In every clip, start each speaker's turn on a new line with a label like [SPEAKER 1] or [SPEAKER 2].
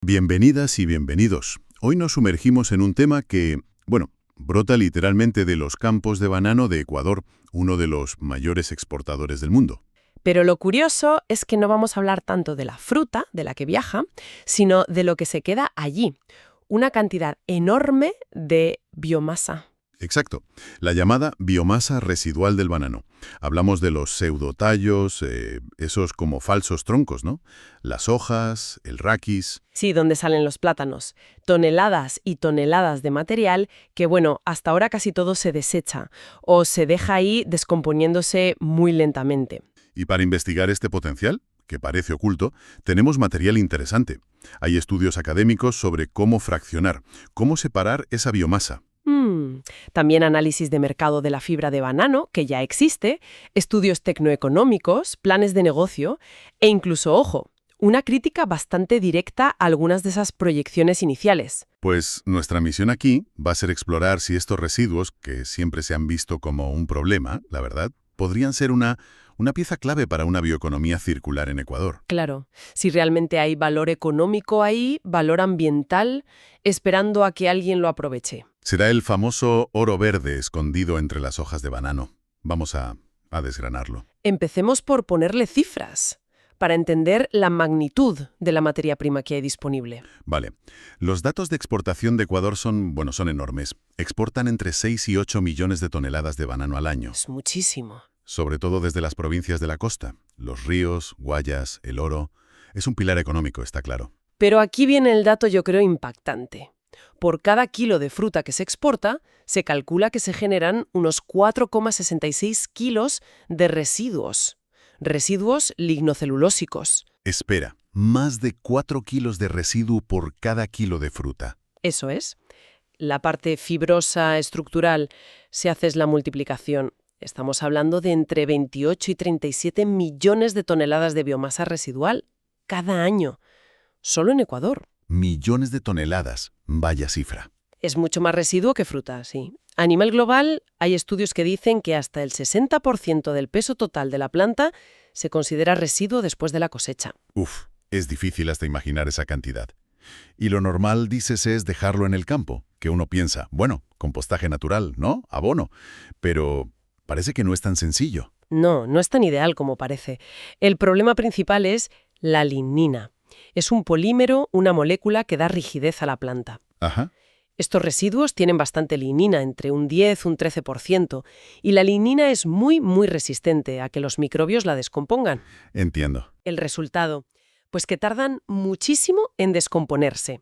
[SPEAKER 1] Bienvenidas y bienvenidos. Hoy nos sumergimos en un tema que, brota literalmente de los campos de banano de Ecuador, uno de los mayores exportadores del mundo.
[SPEAKER 2] Pero lo curioso es que no vamos a hablar tanto de la fruta, de la que viaja, sino de lo que se queda allí. Una cantidad enorme de biomasa.
[SPEAKER 1] Exacto, la llamada biomasa residual del banano. Hablamos de los pseudotallos, esos como falsos troncos, ¿no? Las hojas, el raquis.
[SPEAKER 2] Sí, donde salen los plátanos. Toneladas y toneladas de material que, hasta ahora casi todo se desecha o se deja ahí descomponiéndose muy lentamente.
[SPEAKER 1] Y para investigar este potencial, que parece oculto, tenemos material interesante. Hay estudios académicos sobre cómo fraccionar, cómo separar esa biomasa.
[SPEAKER 2] También análisis de mercado de la fibra de banano, que ya existe, estudios tecnoeconómicos, planes de negocio e incluso, ojo, una crítica bastante directa a algunas de esas proyecciones iniciales.
[SPEAKER 1] Pues nuestra misión aquí va a ser explorar si estos residuos, que siempre se han visto como un problema, la verdad, podrían ser una pieza clave para una bioeconomía circular en Ecuador.
[SPEAKER 2] Claro, si realmente hay valor económico ahí, valor ambiental, esperando a que alguien lo aproveche.
[SPEAKER 1] Será el famoso oro verde escondido entre las hojas de banano. Vamos a desgranarlo.
[SPEAKER 2] Empecemos por ponerle cifras, para entender la magnitud de la materia prima que hay disponible.
[SPEAKER 1] Vale. Los datos de exportación de Ecuador son enormes. Exportan entre 6 y 8 millones de toneladas de banano al año.
[SPEAKER 2] Es muchísimo.
[SPEAKER 1] Sobre todo desde las provincias de la costa. Los ríos, Guayas, el oro. Es un pilar económico, está claro.
[SPEAKER 2] Pero aquí viene el dato, yo creo, impactante. Por cada kilo de fruta que se exporta, se calcula que se generan unos 4,66 kilos de residuos. Residuos lignocelulósicos.
[SPEAKER 1] Espera, más de 4 kilos de residuo por cada kilo de fruta.
[SPEAKER 2] Eso es. La parte fibrosa, estructural, si haces la multiplicación, estamos hablando de entre 28 y 37 millones de toneladas de biomasa residual cada año, solo en Ecuador.
[SPEAKER 1] Millones de toneladas, vaya cifra.
[SPEAKER 2] Es mucho más residuo que fruta, sí. A nivel global, hay estudios que dicen que hasta el 60% del peso total de la planta se considera residuo después de la cosecha.
[SPEAKER 1] Es difícil hasta imaginar esa cantidad. Y lo normal, dices, es dejarlo en el campo, que uno piensa, compostaje natural, ¿no? Abono. Pero parece que no es tan sencillo.
[SPEAKER 2] No, no es tan ideal como parece. El problema principal es la lignina. Es un polímero, una molécula que da rigidez a la planta.
[SPEAKER 1] Ajá.
[SPEAKER 2] Estos residuos tienen bastante lignina, entre un 10 y un 13%, y la lignina es muy, muy resistente a que los microbios la descompongan.
[SPEAKER 1] Entiendo.
[SPEAKER 2] El resultado, pues que tardan muchísimo en descomponerse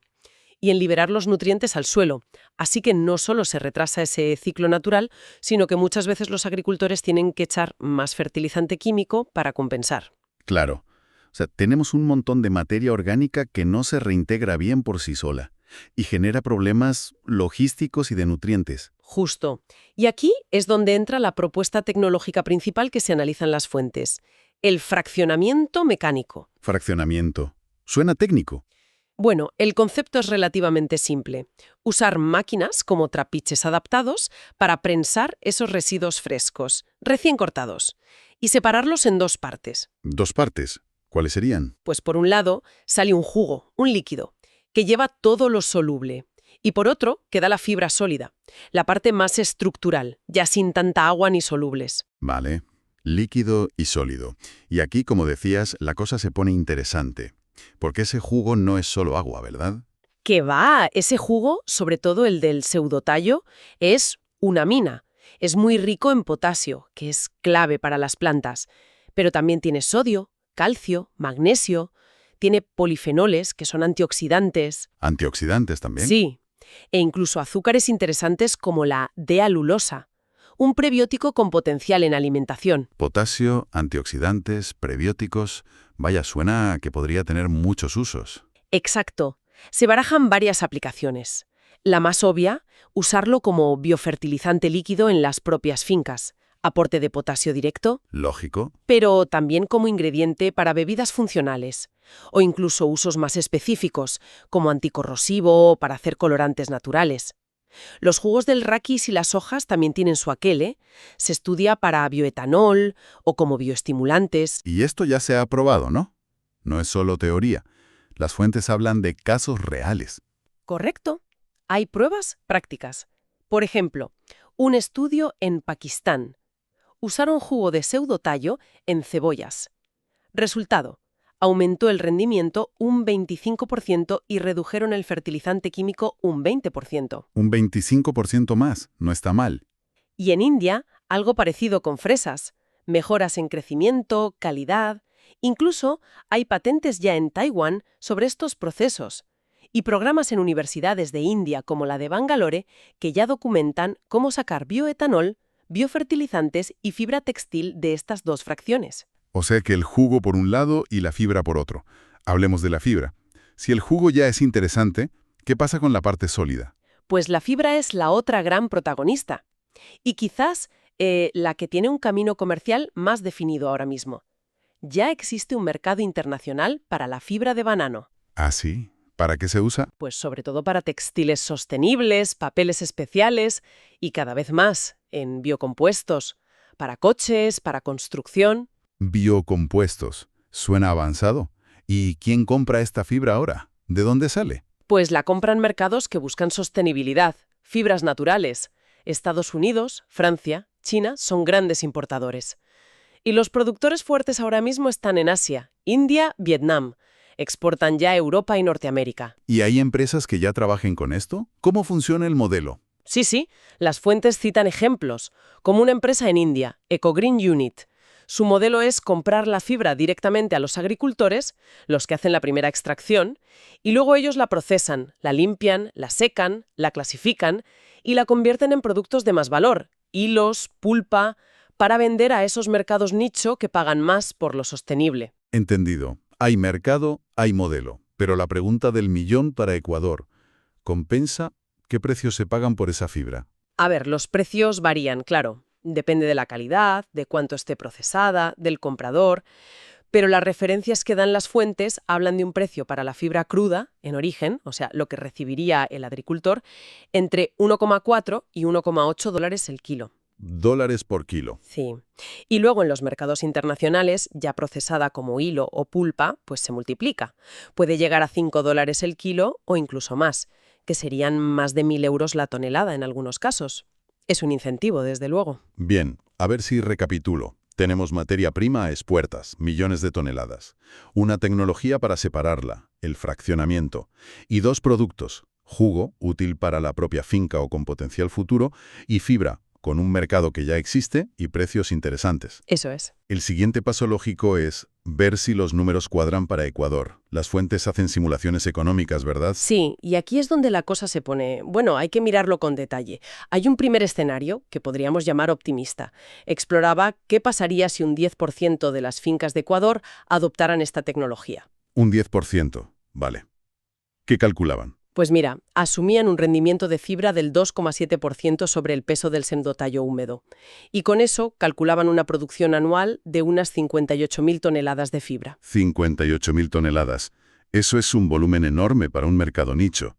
[SPEAKER 2] y en liberar los nutrientes al suelo. Así que no solo se retrasa ese ciclo natural, sino que muchas veces los agricultores tienen que echar más fertilizante químico para compensar.
[SPEAKER 1] Claro. O sea, tenemos un montón de materia orgánica que no se reintegra bien por sí sola y genera problemas logísticos y de nutrientes.
[SPEAKER 2] Justo. Y aquí es donde entra la propuesta tecnológica principal que se analiza en las fuentes: el fraccionamiento mecánico.
[SPEAKER 1] Fraccionamiento. Suena técnico.
[SPEAKER 2] Bueno, el concepto es relativamente simple. Usar máquinas como trapiches adaptados para prensar esos residuos frescos, recién cortados, y separarlos en dos partes.
[SPEAKER 1] ¿Dos partes? ¿Cuáles serían?
[SPEAKER 2] Pues por un lado sale un jugo, un líquido, que lleva todo lo soluble. Y por otro queda la fibra sólida, la parte más estructural, ya sin tanta agua ni solubles.
[SPEAKER 1] Vale. Líquido y sólido. Y aquí, como decías, la cosa se pone interesante. Porque ese jugo no es solo agua, ¿verdad?
[SPEAKER 2] Que va, ese jugo, sobre todo el del pseudotallo, es una mina. Es muy rico en potasio, que es clave para las plantas. Pero también tiene sodio, calcio, magnesio, tiene polifenoles, que son antioxidantes.
[SPEAKER 1] ¿Antioxidantes también?
[SPEAKER 2] Sí, e incluso azúcares interesantes como la D-alulosa, un prebiótico con potencial en alimentación.
[SPEAKER 1] Potasio, antioxidantes, prebióticos. Vaya, suena a que podría tener muchos usos.
[SPEAKER 2] Exacto. Se barajan varias aplicaciones. La más obvia, usarlo como biofertilizante líquido en las propias fincas. Aporte de potasio directo,
[SPEAKER 1] Lógico.
[SPEAKER 2] pero también como ingrediente para bebidas funcionales, o incluso usos más específicos, como anticorrosivo o para hacer colorantes naturales. Los jugos del raquis y las hojas también tienen su aquel, ¿eh? Se estudia para bioetanol o como bioestimulantes.
[SPEAKER 1] Y esto ya se ha probado, ¿no? No es solo teoría. Las fuentes hablan de casos reales.
[SPEAKER 2] Correcto. Hay pruebas prácticas. Por ejemplo, un estudio en Pakistán. Usaron jugo de pseudotallo en cebollas. Resultado: aumentó el rendimiento un 25% y redujeron el fertilizante químico un 20%.
[SPEAKER 1] Un 25% más, no está mal.
[SPEAKER 2] Y en India, algo parecido con fresas. Mejoras en crecimiento, calidad. Incluso hay patentes ya en Taiwán sobre estos procesos. Y programas en universidades de India como la de Bangalore que ya documentan cómo sacar bioetanol, biofertilizantes y fibra textil de estas dos fracciones.
[SPEAKER 1] O sea que el jugo por un lado y la fibra por otro. Hablemos de la fibra. Si el jugo ya es interesante, ¿qué pasa con la parte sólida?
[SPEAKER 2] Pues la fibra es la otra gran protagonista. Y quizás la que tiene un camino comercial más definido ahora mismo. Ya existe un mercado internacional para la fibra de banano.
[SPEAKER 1] ¿Ah, sí? ¿Para qué se usa?
[SPEAKER 2] Pues sobre todo para textiles sostenibles, papeles especiales y cada vez más en biocompuestos, para coches, para construcción.
[SPEAKER 1] Biocompuestos. Suena avanzado. ¿Y quién compra esta fibra ahora? ¿De dónde sale?
[SPEAKER 2] Pues la compran mercados que buscan sostenibilidad, fibras naturales. Estados Unidos, Francia, China son grandes importadores. Y los productores fuertes ahora mismo están en Asia, India, Vietnam. Exportan ya a Europa y Norteamérica.
[SPEAKER 1] ¿Y hay empresas que ya trabajen con esto? ¿Cómo funciona el modelo?
[SPEAKER 2] Sí, las fuentes citan ejemplos, como una empresa en India, EcoGreen Unit. Su modelo es comprar la fibra directamente a los agricultores, los que hacen la primera extracción, y luego ellos la procesan, la limpian, la secan, la clasifican y la convierten en productos de más valor, hilos, pulpa, para vender a esos mercados nicho que pagan más por lo sostenible.
[SPEAKER 1] Entendido. Hay mercado, hay modelo. Pero la pregunta del millón para Ecuador. ¿Compensa? ¿Qué precios se pagan por esa fibra?
[SPEAKER 2] A ver, los precios varían, claro. Depende de la calidad, de cuánto esté procesada, del comprador, pero las referencias que dan las fuentes hablan de un precio para la fibra cruda, en origen, o sea, lo que recibiría el agricultor, entre 1,4 y 1,8 dólares el kilo.
[SPEAKER 1] Dólares por kilo.
[SPEAKER 2] Sí. Y luego en los mercados internacionales, ya procesada como hilo o pulpa, pues se multiplica. Puede llegar a 5 dólares el kilo o incluso más, que serían más de 1.000 euros la tonelada en algunos casos. Es un incentivo, desde luego.
[SPEAKER 1] Bien, a ver si recapitulo. Tenemos materia prima a expuertas, millones de toneladas. Una tecnología para separarla, el fraccionamiento. Y dos productos, jugo, útil para la propia finca o con potencial futuro, y fibra, con un mercado que ya existe y precios interesantes.
[SPEAKER 2] Eso es.
[SPEAKER 1] El siguiente paso lógico es ver si los números cuadran para Ecuador. Las fuentes hacen simulaciones económicas, ¿verdad?
[SPEAKER 2] Sí, y aquí es donde la cosa se pone... Bueno, hay que mirarlo con detalle. Hay un primer escenario, que podríamos llamar optimista. Exploraba qué pasaría si un 10% de las fincas de Ecuador adoptaran esta tecnología.
[SPEAKER 1] Un 10%, vale. ¿Qué calculaban?
[SPEAKER 2] Pues mira, asumían un rendimiento de fibra del 2,7% sobre el peso del pseudotallo húmedo. Y con eso calculaban una producción anual de unas 58.000 toneladas de fibra.
[SPEAKER 1] 58.000 toneladas. Eso es un volumen enorme para un mercado nicho.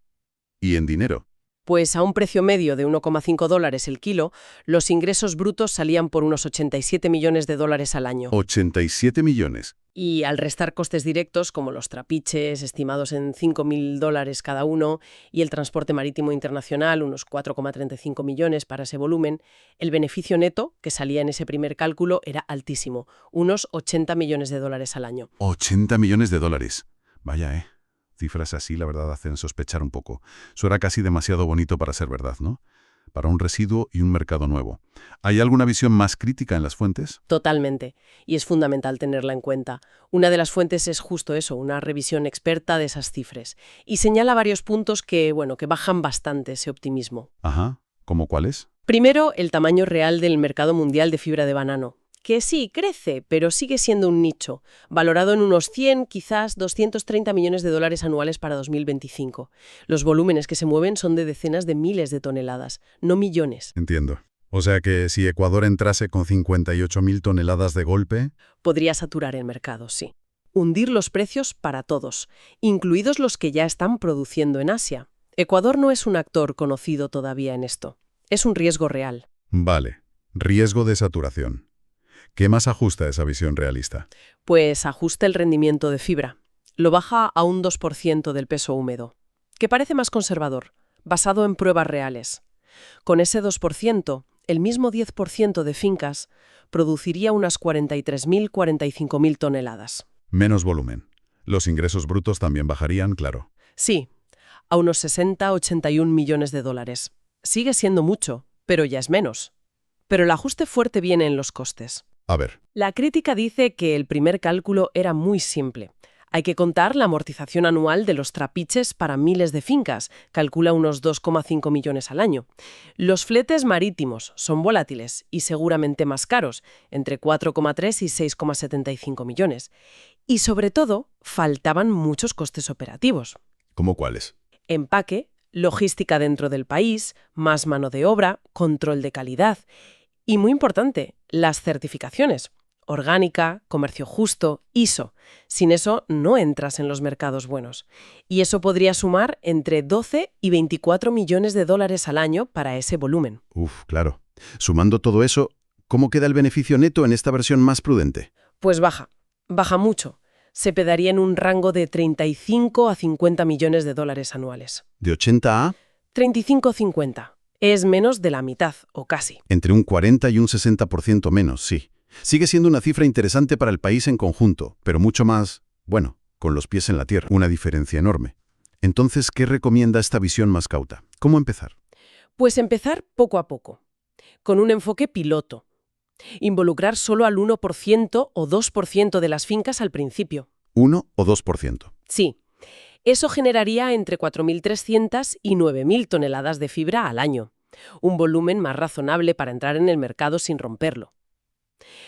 [SPEAKER 1] ¿Y en dinero?
[SPEAKER 2] Pues a un precio medio de 1,5 dólares el kilo, los ingresos brutos salían por unos 87 millones de dólares al año.
[SPEAKER 1] 87 millones.
[SPEAKER 2] Y al restar costes directos, como los trapiches, estimados en 5.000 dólares cada uno, y el transporte marítimo internacional, unos 4,35 millones para ese volumen, el beneficio neto, que salía en ese primer cálculo, era altísimo, unos 80 millones de dólares al año.
[SPEAKER 1] 80 millones de dólares. Vaya, Cifras así, la verdad, hacen sospechar un poco. Suena casi demasiado bonito para ser verdad, ¿no? Para un residuo y un mercado nuevo. ¿Hay alguna visión más crítica en las fuentes?
[SPEAKER 2] Totalmente. Y es fundamental tenerla en cuenta. Una de las fuentes es justo eso, una revisión experta de esas cifras. Y señala varios puntos que bajan bastante ese optimismo.
[SPEAKER 1] Ajá. ¿Cómo cuáles?
[SPEAKER 2] Primero, el tamaño real del mercado mundial de fibra de banano. Que sí, crece, pero sigue siendo un nicho, valorado en unos 100, quizás 230 millones de dólares anuales para 2025. Los volúmenes que se mueven son de decenas de miles de toneladas, no millones.
[SPEAKER 1] Entiendo. O sea que si Ecuador entrase con 58.000 toneladas de golpe...
[SPEAKER 2] Podría saturar el mercado, sí. Hundir los precios para todos, incluidos los que ya están produciendo en Asia. Ecuador no es un actor conocido todavía en esto. Es un riesgo real.
[SPEAKER 1] Vale. Riesgo de saturación. ¿Qué más ajusta esa visión realista?
[SPEAKER 2] Pues ajusta el rendimiento de fibra. lo baja a un 2% del peso húmedo, que parece más conservador, basado en pruebas reales. Con ese 2%, el mismo 10% de fincas produciría unas 43.000-45.000 toneladas.
[SPEAKER 1] Menos volumen. Los ingresos brutos también bajarían, claro.
[SPEAKER 2] Sí, a unos 60-81 millones de dólares. Sigue siendo mucho, pero ya es menos. Pero el ajuste fuerte viene en los costes.
[SPEAKER 1] A ver,
[SPEAKER 2] La crítica dice que el primer cálculo era muy simple. Hay que contar la amortización anual de los trapiches para miles de fincas, calcula unos 2,5 millones al año. Los fletes marítimos son volátiles y seguramente más caros, entre 4,3 y 6,75 millones. Y sobre todo, faltaban muchos costes operativos.
[SPEAKER 1] ¿cómo cuáles?
[SPEAKER 2] Empaque, logística dentro del país, más mano de obra, control de calidad y, muy importante, las certificaciones. Orgánica, comercio justo, ISO. Sin eso no entras en los mercados buenos. Y eso podría sumar entre 12 y 24 millones de dólares al año para ese volumen.
[SPEAKER 3] Uf, claro. Sumando todo eso, ¿cómo queda el beneficio neto en esta versión más prudente?
[SPEAKER 2] Pues baja mucho. Se quedaría en un rango de 35 a 50 millones de dólares anuales.
[SPEAKER 3] ¿De 80 a?
[SPEAKER 2] 35-50. Es menos de la mitad, o casi.
[SPEAKER 3] Entre un 40 y un 60% menos, sí. Sigue siendo una cifra interesante para el país en conjunto, pero mucho más, bueno, con los pies en la tierra. Una diferencia enorme. Entonces, ¿qué recomienda esta visión más cauta? ¿Cómo empezar?
[SPEAKER 2] Pues empezar poco a poco, con un enfoque piloto. Involucrar solo al 1% o 2% de las fincas al principio.
[SPEAKER 3] 1 o 2%.
[SPEAKER 2] Sí, eso generaría entre 4.300 y 9.000 toneladas de fibra al año, un volumen más razonable para entrar en el mercado sin romperlo.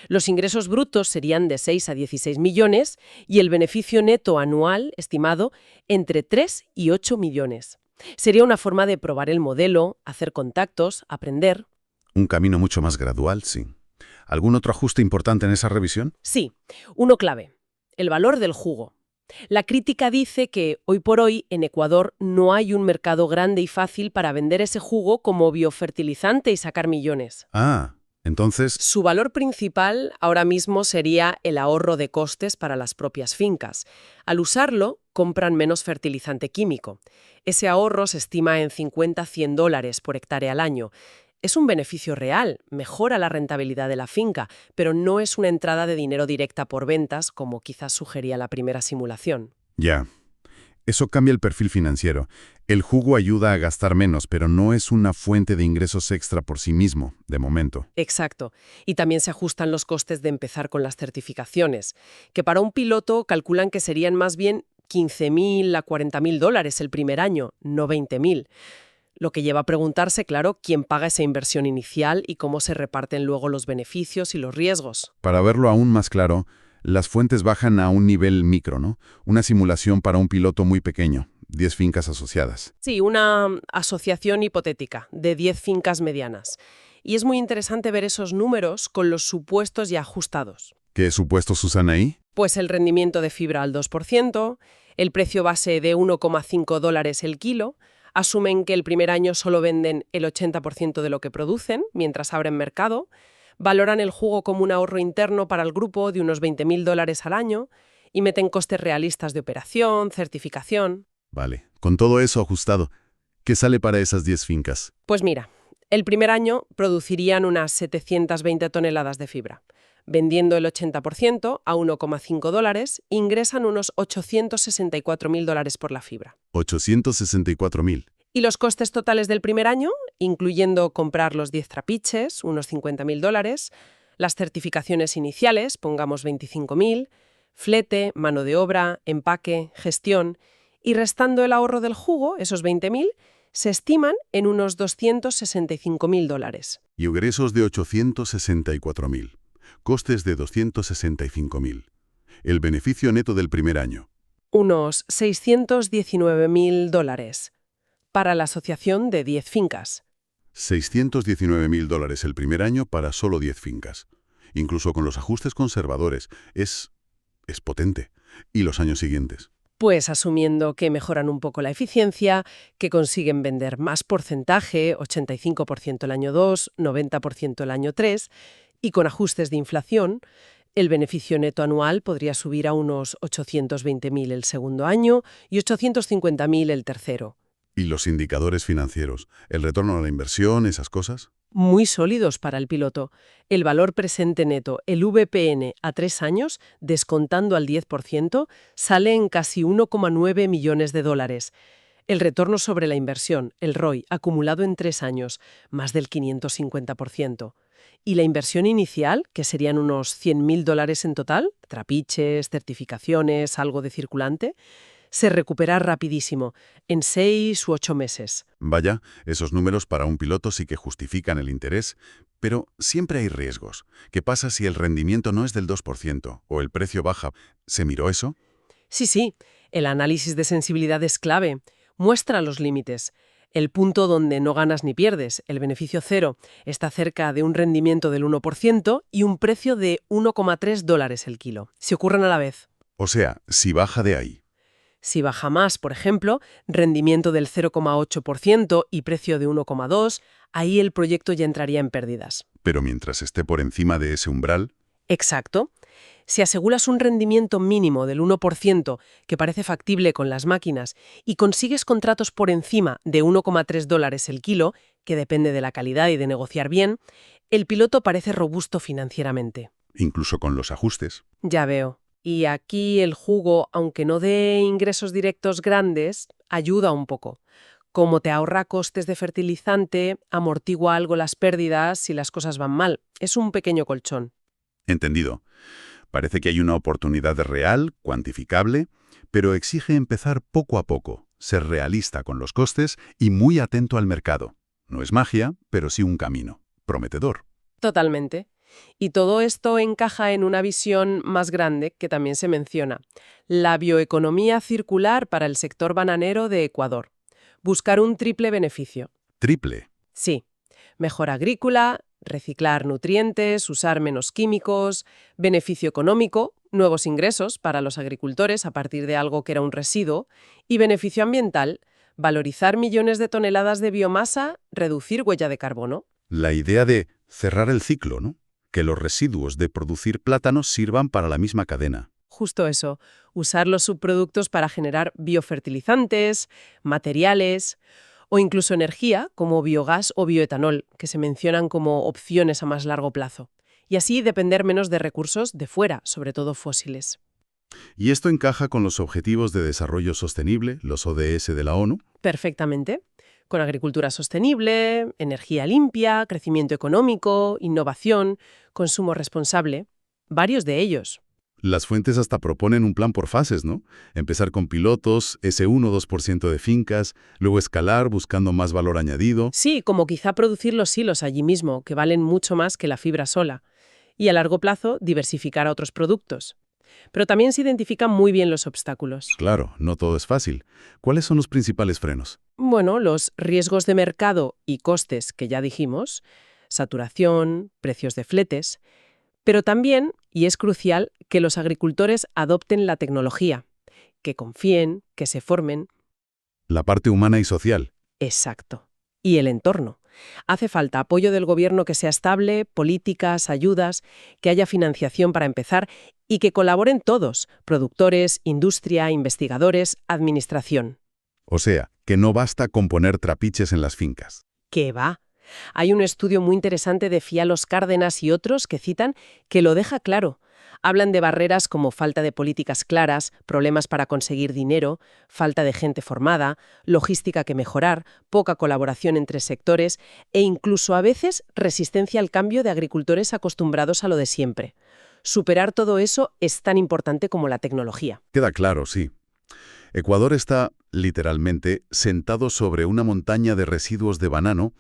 [SPEAKER 2] Los ingresos brutos serían de 6 a 16 millones y el beneficio neto anual estimado entre 3 y 8 millones. Sería una forma de probar el modelo, hacer contactos, aprender.
[SPEAKER 3] Un camino mucho más gradual, sí. ¿Algún otro ajuste importante en esa revisión?
[SPEAKER 2] Sí, uno clave, el valor del jugo. La crítica dice que, hoy por hoy, en Ecuador no hay un mercado grande y fácil para vender ese jugo como biofertilizante y sacar millones.
[SPEAKER 3] Ah, entonces,
[SPEAKER 2] Su valor principal ahora mismo sería el ahorro de costes para las propias fincas. Al usarlo, compran menos fertilizante químico. Ese ahorro se estima en 50-100 dólares por hectárea al año. Es un beneficio real, mejora la rentabilidad de la finca, pero no es una entrada de dinero directa por ventas, como quizás sugería la primera simulación.
[SPEAKER 3] ya. Eso cambia el perfil financiero. El jugo ayuda a gastar menos, pero no es una fuente de ingresos extra por sí mismo, de momento.
[SPEAKER 2] Exacto. Y también se ajustan los costes de empezar con las certificaciones, que para un piloto calculan que serían más bien 15.000 a 40.000 dólares el primer año, no 20.000. Lo que lleva a preguntarse, claro, quién paga esa inversión inicial y cómo se reparten luego los beneficios y los riesgos.
[SPEAKER 3] Para verlo aún más claro, las fuentes bajan a un nivel micro, ¿no? Una simulación para un piloto muy pequeño, 10 fincas asociadas.
[SPEAKER 2] Sí, una asociación hipotética de 10 fincas medianas. Y es muy interesante ver esos números con los supuestos ya ajustados.
[SPEAKER 3] ¿Qué supuestos usan ahí?
[SPEAKER 2] Pues el rendimiento de fibra al 2%, el precio base de 1,5 dólares el kilo, asumen que el primer año solo venden el 80% de lo que producen mientras abren mercado, valoran el jugo como un ahorro interno para el grupo de unos 20.000 dólares al año y meten costes realistas de operación, certificación.
[SPEAKER 3] Vale. Con todo eso ajustado, ¿qué sale para esas 10 fincas?
[SPEAKER 2] Pues mira, el primer año producirían unas 720 toneladas de fibra. Vendiendo el 80% a 1,5 dólares, ingresan unos 864.000 dólares por la fibra.
[SPEAKER 3] 864.000.
[SPEAKER 2] Y los costes totales del primer año, incluyendo comprar los 10 trapiches, unos 50.000 dólares, las certificaciones iniciales, pongamos 25.000, flete, mano de obra, empaque, gestión, y restando el ahorro del jugo, esos 20.000, se estiman en unos 265.000 dólares.
[SPEAKER 3] Y ingresos de 864.000. Costes de 265.000. El beneficio neto del primer año.
[SPEAKER 2] Unos 619.000 dólares para la asociación de 10 fincas.
[SPEAKER 3] 619.000 dólares el primer año para solo 10 fincas. Incluso con los ajustes conservadores. Es potente. ¿Y los años siguientes?
[SPEAKER 2] Pues asumiendo que mejoran un poco la eficiencia, que consiguen vender más porcentaje, 85% el año 2, 90% el año 3, y con ajustes de inflación, El beneficio neto anual podría subir a unos 820.000 el segundo año y 850.000 el tercero.
[SPEAKER 3] ¿Y los indicadores financieros? ¿El retorno a la inversión, esas cosas?
[SPEAKER 2] Muy sólidos para el piloto. El valor presente neto, el VPN, a 3 años, descontando al 10%, sale en casi 1,9 millones de dólares. El retorno sobre la inversión, el ROI, acumulado en 3 años, más del 550%. Y la inversión inicial, que serían unos 100.000 dólares en total, trapiches, certificaciones, algo de circulante, se recupera rapidísimo, en 6 u 8 meses.
[SPEAKER 3] Vaya, esos números para un piloto sí que justifican el interés, pero siempre hay riesgos. ¿Qué pasa si el rendimiento no es del 2% o el precio baja? ¿Se miró eso?
[SPEAKER 2] Sí, el análisis de sensibilidad es clave. Muestra los límites. El punto donde no ganas ni pierdes, el beneficio cero, está cerca de un rendimiento del 1% y un precio de 1,3 dólares el kilo. Se ocurren a la vez.
[SPEAKER 3] O sea, si baja de ahí.
[SPEAKER 2] Si baja más, por ejemplo, rendimiento del 0,8% y precio de 1,2, ahí el proyecto ya entraría en pérdidas.
[SPEAKER 3] Pero mientras esté por encima de ese umbral,
[SPEAKER 2] Exacto. Si aseguras un rendimiento mínimo del 1%, que parece factible con las máquinas, y consigues contratos por encima de 1,3 dólares el kilo, que depende de la calidad y de negociar bien, el piloto parece robusto financieramente.
[SPEAKER 3] incluso con los ajustes.
[SPEAKER 2] Ya veo. Y aquí el jugo, aunque no dé ingresos directos grandes, ayuda un poco. Como te ahorra costes de fertilizante, amortigua algo las pérdidas si las cosas van mal. Es un pequeño colchón.
[SPEAKER 3] Entendido. Parece que hay una oportunidad real, cuantificable, pero exige empezar poco a poco, ser realista con los costes y muy atento al mercado. No es magia, pero sí un camino. Prometedor.
[SPEAKER 2] Totalmente. Y todo esto encaja en una visión más grande que también se menciona, la bioeconomía circular para el sector bananero de Ecuador. Buscar un triple beneficio.
[SPEAKER 3] Triple.
[SPEAKER 2] Sí, mejora agrícola, reciclar nutrientes, usar menos químicos, beneficio económico, nuevos ingresos para los agricultores a partir de algo que era un residuo, y beneficio ambiental, valorizar millones de toneladas de biomasa, reducir huella de carbono.
[SPEAKER 3] La idea de cerrar el ciclo, ¿no? Que los residuos de producir plátanos sirvan para la misma cadena.
[SPEAKER 2] Justo eso, usar los subproductos para generar biofertilizantes, materiales o incluso energía como biogás o bioetanol, que se mencionan como opciones a más largo plazo. Y así depender menos de recursos de fuera, sobre todo fósiles.
[SPEAKER 3] ¿Y esto encaja con los Objetivos de Desarrollo Sostenible, los ODS de la ONU?
[SPEAKER 2] Perfectamente. Con agricultura sostenible, energía limpia, crecimiento económico, innovación, consumo responsable. Varios de ellos.
[SPEAKER 3] Las fuentes hasta proponen un plan por fases, ¿no? Empezar con pilotos, ese 1-2% de fincas, luego escalar buscando más valor añadido.
[SPEAKER 2] Sí, como quizá producir los hilos allí mismo, que valen mucho más que la fibra sola. Y a largo plazo, diversificar a otros productos. Pero también se identifican muy bien los obstáculos.
[SPEAKER 3] Claro, no todo es fácil. ¿Cuáles son los principales frenos?
[SPEAKER 2] Bueno, los riesgos de mercado y costes que ya dijimos, saturación, precios de fletes, pero también, y es crucial, que los agricultores adopten la tecnología, que confíen, que se formen.
[SPEAKER 3] La parte humana y social.
[SPEAKER 2] Exacto. Y el entorno. Hace falta apoyo del gobierno que sea estable, políticas, ayudas, que haya financiación para empezar y que colaboren todos, productores, industria, investigadores, administración.
[SPEAKER 3] O sea, que no basta con poner trapiches en las fincas.
[SPEAKER 2] ¿Qué va? Hay un estudio muy interesante de Fialos Cárdenas y otros que citan que lo deja claro. Hablan de barreras como falta de políticas claras, problemas para conseguir dinero, falta de gente formada, logística que mejorar, poca colaboración entre sectores e incluso a veces resistencia al cambio de agricultores acostumbrados a lo de siempre. Superar todo eso es tan importante como la tecnología.
[SPEAKER 3] Queda claro, sí. Ecuador está, literalmente, sentado sobre una montaña de residuos de banano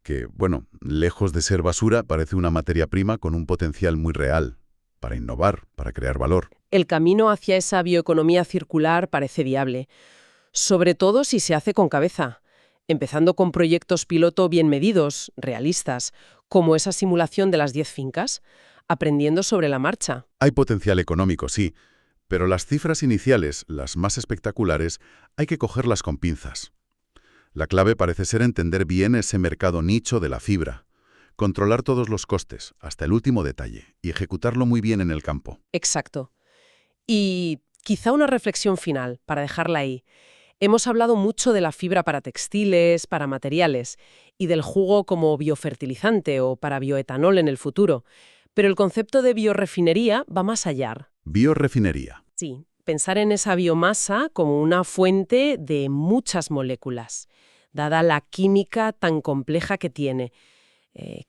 [SPEAKER 3] que, bueno, lejos de ser basura, parece una materia prima con un potencial muy real para innovar, para crear valor.
[SPEAKER 2] El camino hacia esa bioeconomía circular parece viable, sobre todo si se hace con cabeza, empezando con proyectos piloto bien medidos, realistas, como esa simulación de las 10 fincas, aprendiendo sobre la marcha.
[SPEAKER 3] Hay potencial económico, sí, pero las cifras iniciales, las más espectaculares, hay que cogerlas con pinzas. La clave parece ser entender bien ese mercado nicho de la fibra. Controlar todos los costes, hasta el último detalle, y ejecutarlo muy bien en el campo.
[SPEAKER 2] Exacto. Y quizá una reflexión final, para dejarla ahí. Hemos hablado mucho de la fibra para textiles, para materiales, y del jugo como biofertilizante o para bioetanol en el futuro. Pero el concepto de biorefinería va más allá.
[SPEAKER 3] Biorefinería.
[SPEAKER 2] Sí, pensar en esa biomasa como una fuente de muchas moléculas, dada la química tan compleja que tiene.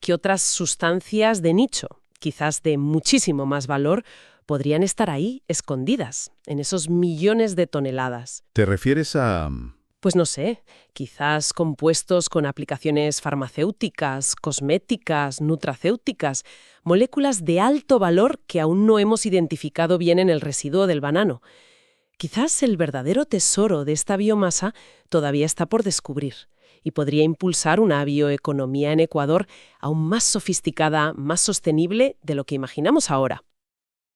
[SPEAKER 2] ¿Qué otras sustancias de nicho, quizás de muchísimo más valor, podrían estar ahí, escondidas, en esos millones de toneladas?
[SPEAKER 3] ¿Te refieres a...?
[SPEAKER 2] Pues no sé, quizás compuestos con aplicaciones farmacéuticas, cosméticas, nutracéuticas, moléculas de alto valor que aún no hemos identificado bien en el residuo del banano. Quizás el verdadero tesoro de esta biomasa todavía está por descubrir y podría impulsar una bioeconomía en Ecuador aún más sofisticada, más sostenible de lo que imaginamos ahora.